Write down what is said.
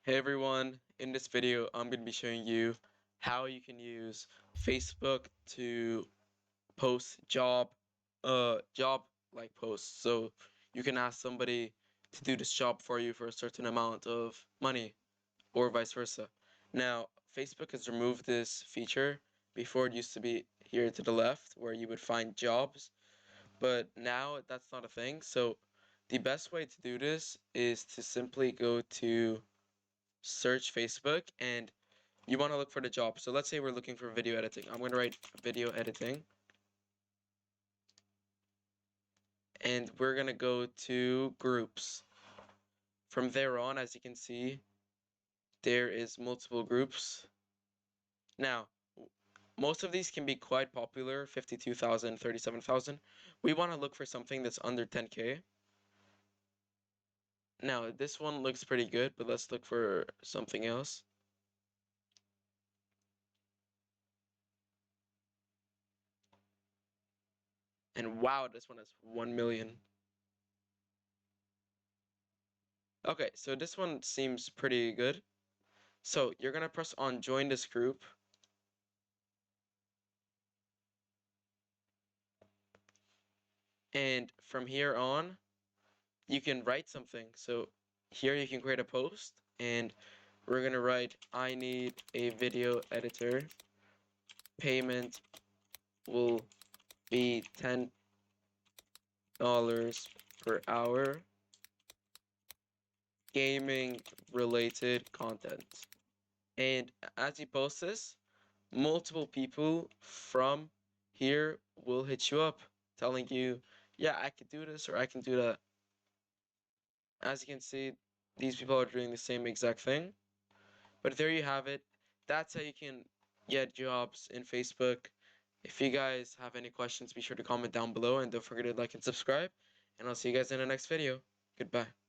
Hey everyone, in this video I'm going to be showing you how you can use Facebook to post job like posts. So you can ask somebody to do this job for you for a certain amount of money or vice versa. Now, Facebook has removed this feature. Before it used to be here to the left where you would find jobs, but now that's not a thing. So the best way to do this is to simply go to search Facebook and you want to look for the job. So let's say we're looking for video editing. I'm going to write video editing and we're going to go to groups. From there on, as you can see, there is multiple groups. Now, most of these can be quite popular, 52,000, 37,000. We want to look for something that's under 10K. Now, this one looks pretty good, but let's look for something else. And wow, this one has 1 million. Okay, so this one seems pretty good. So you're gonna press on join this group. And from here on, you can write something. So here you can create a post and we're gonna write, I need a video editor. Payment will be $10 per hour. Gaming related content. And as you post this, multiple people from here will hit you up telling you, yeah, I can do this or I can do that. As you can see, these people are doing the same exact thing. But there you have it. That's how you can get jobs in Facebook. If you guys have any questions, be sure to comment down below and don't forget to like and subscribe. And I'll see you guys in the next video. Goodbye.